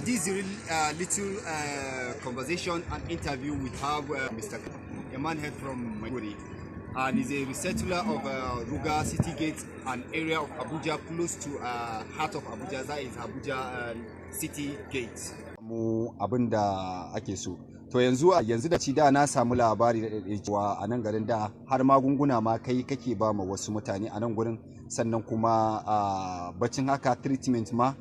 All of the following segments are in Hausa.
this is a little conversation and interview we have Mr. a man head from Maiduguri, and he's a resettler of Ruga City Gate, an area of Abuja close to heart of Abuja, that is Abuja City Gate. Mu abinda ake so. To yanzu da ci da na samu labari da cewa a nan garin da har magunguna ma kai kake ba ma wasu mutane a nan gurin, sannan kuma bacin haka treatment ma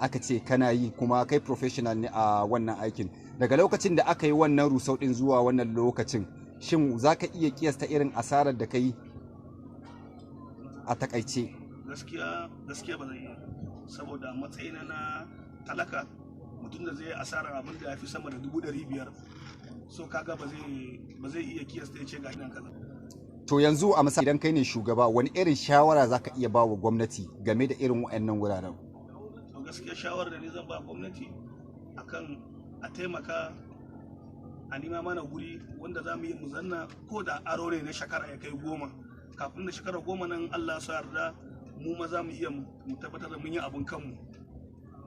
aka ce kana yi, kuma kai professional ne a wannan aikin. Daga lokacin da aka yi wannan rusau din zuwa wannan lokacin, shin za ka iya kiyasta irin asarar da ka yi a takaice? Gaskiya ba zai yi, saboda matsayina na talaka, mutum da zai asarar abin da ya fi sama da 500,000, so kaga ba zai iya kiyasta ya ce ga nan kaza. To yanzu a misali idan kai ne shugaba, wani irin shawara za ka iya ba wa gwamnati game da irin waɗannan wuraren? To gaskiya shawarar da ni zan ba gwamnati akan a taimaka a nima mana guri wanda za mu yi mu zanna, ko da aro ne na shekara ya kai 10, kafin da shekara 10 nan Allah ya yarda mu ma za mu iya mu tabbatar da mun yi abin kanmu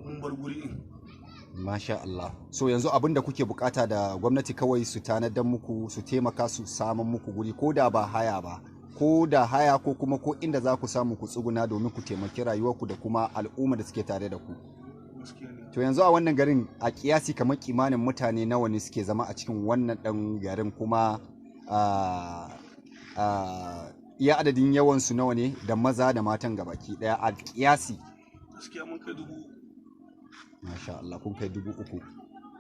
mun bar guri din. Masha Allah. So yanzu abin da kuke bukata da gwamnati kawai su tanadar muku, su taimaka su samun muku guri, ko da ba haya ba, ko da haya ko kuma ko inda za ku samu ku tsuguna domin ku taimaki rayuwarku da kuma al'umma da suke tare da ku. To yanzu a wannan garin a kiyasi kamar kimanin mutane nawa ne suke zama a cikin wannan dan garin, kuma iya adadin yawansu nawa ne, da maza da matan gabaki daya a kiyasi? Gaskiya mun kai 3,000. Masha Allah, kun kai 3,000.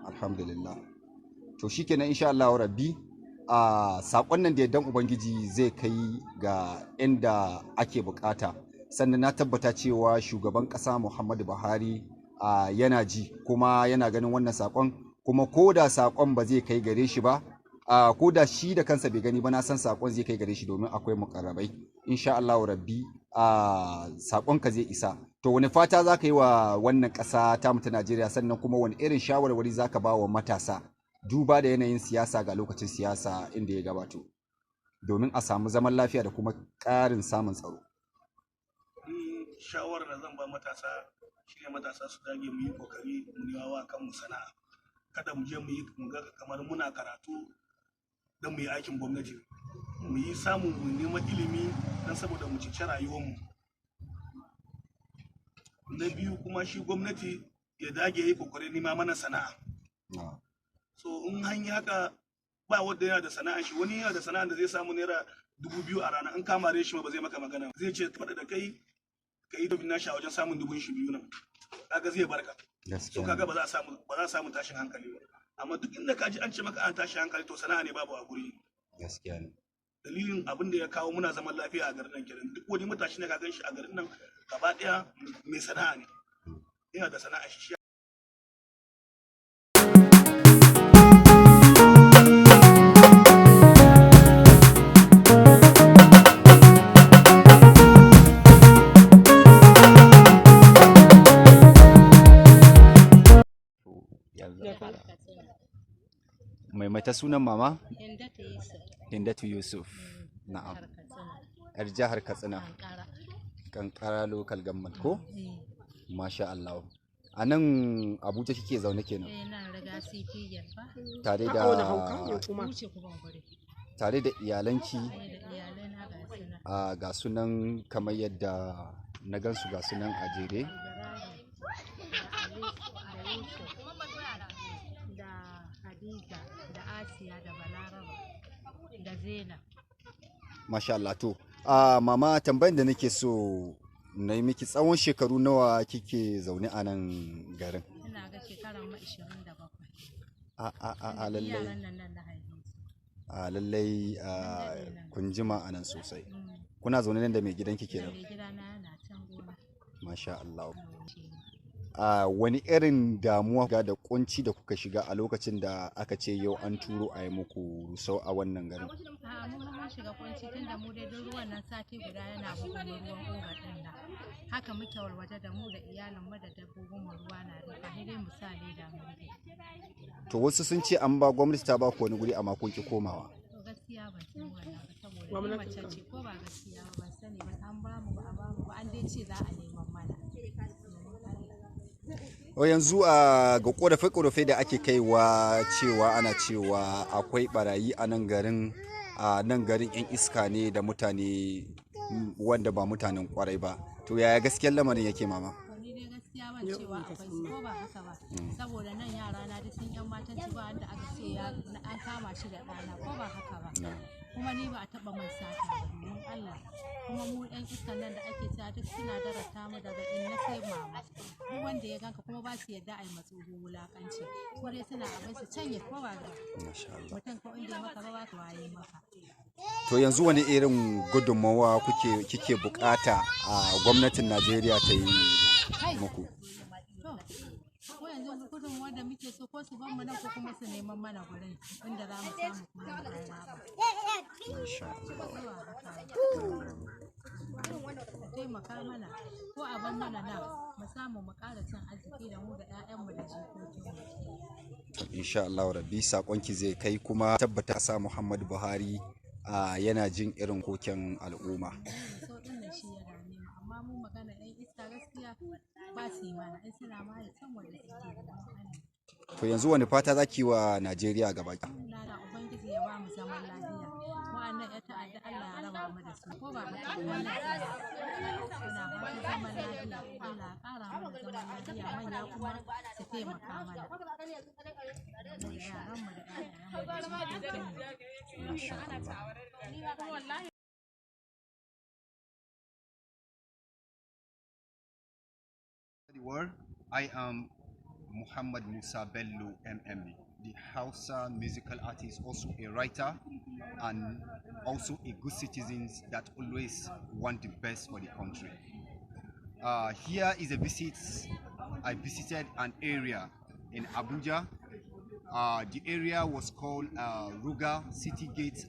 Alhamdulillah. To shikenan insha Allah rabbi, sakon nan da yaddan ubangiji zai kai ga inda ake bukata, sannan na tabbata cewa shugaban kasa Muhammadu Buhari yana ji kuma yana ganin wannan sakon, kuma ko da sakon ba zai kai gare shi ba, ko da shi da kansa bai gani ba, na san sakon zai kai gare shi domin akwai mukarrabai. Insha Allah rabbi sakon ka zai isa. To wani fata za ka yi wa wannan ƙasa ta mu ta Najeriya, sannan kuma wani irin shawarwari za ka ba wa matasa duba da yanayin siyasa ga lokacin siyasa inda ya gabato, domin a samu zaman lafiya da kuma ƙarin samun tsaro? Shawarar da zan ba matasa shine matasa su dage mu yi kokari mu nema wa kanmu sana'a, kada mu je mu yi ga kamar muna karatu don mu yi aikin gwamnati, mu yi samu mu nema ilimi don saboda mu cici rayuwarmu. Na biyu kuma shi gwamnati ya dage yi kokarin nema mana sana'a. So in hanyar haka, ba wanda yana da sana'a shi, wani yana da sana'a da zai samu naira 2,000 a rana, in kama shi ma ba zai maka magana, zai ce faɗa da kai ka yi dobin nashi a wajen samun 2,000 nan, kaga zai barka. So kaga ba za a samu tashin hankali ba. Amma duk inda ka ji an ce maka an tashi hankali, to sana'a ne babu a guri. Gaskiya ne. Dalilin abin da ya kawo muna zaman lafiya a garin nan kenan. Duk wani matashi ne ka gan shi a garin nan gaba daya mai sana'a ne, yana da sana'a shi. Maimaita sunan mama? Hindatu Yusuf. Na'am. Yar jihar Katsina. Kankara local government ko? Masha Allah. A nan Abuja kike zaune kenan? Tare da iyalanki? Ga sunan kamar yadda na gansu, ga sunan a jere. Masha Allah. To mama, tambayin da nake so na yi miki, tsawon shekaru nawa kike zaune a nan garin? Ina ga shekaran ma 27. Lallai kun jima a nan sosai. Kuna zaune nan da mai gidanki kenan? Mai gidana yana can gona. Masha Allah. Wani irin damuwa da kunci da kuka shiga a lokacin da aka ce yau an turo a yi muku rusau a wannan garin? Mun shiga kunci tun da mu dai duk ruwan nan sati guda yana bugun ruwan ogar din nan. Haka muke walwata da mu da iyalin mu da dabbobin mu, ruwa na da kai dai misali da mu. To wasu sun ce an ba gwamnati ta ba ku wani guri amma kun ki komawa. To gaskiya ban san wannan ba, saboda mace ce ko ba gaskiya ba ban sani ba, an ba mu ba a ba mu ba, an dai ce za a neman mana. yanzu ga korafe-korafe da ake kaiwa cewa ana cewa akwai barayi a nan garin, yan iska ne da mutane wanda ba mutanen kwarai ba, to yaya gaskiyar lamarin yake mama? Ni dai gaskiya ban cewa akwai su ko ba haka ba, saboda nan yara na duk sun yan matan ci ba wanda aka ce an kama shi da ɗana ko ba haka ba, kuma ni ba a taɓa man sata ba domin Allah, kuma mu ɗan iskan nan da ake cewa duk suna darata mu daga in na sai mama, duk wanda ya ganka kuma ba su yadda a yi matsoho wulakanci, ko dai suna abin su canye ko ba ga mutum ko inda ya maka ba ka waye maka. To yanzu wani irin gudunmawa kike bukata a gwamnatin Najeriya ta yi muku? Ko yanzu gudunmawa da muke so ko su ban mu nan ko kuma su neman mana gurin inda za mu samu kuma mu kai taimaka mana ko a ban mana nan mu samu mu ƙara cin arziki da mu da 'ya'yanmu da jikokinmu. Insha Allah rabbi sakonki zai kai, kuma tabbata sa Muhammadu Buhari yana jin irin koken al'umma. So din da shi ya dame mu, amma mu magana ɗan iska gaskiya ba su yi mana, in suna ma ya san wanda suke da mu. To yanzu wani fata zaki wa Najeriya gaba ki? Allah da Ubangiji ya ba mu zaman lafiya. Wa'annan ya ta'adda Allah ya raba mu da su ko ba haka ba, wannan suna ba mu zaman lafiya. Allah ya ƙara mana zaman lafiya, manya kuma su taimaka mana. Da yaranmu da 'ya'yanmu da jikokinmu. I am Muhammad Musa Bello MMB, the Hausa musical artist, also a writer and also a good citizen that always want the best for the country. Here is a visit. I visited an area in Abuja. The area was called Ruga City Gate.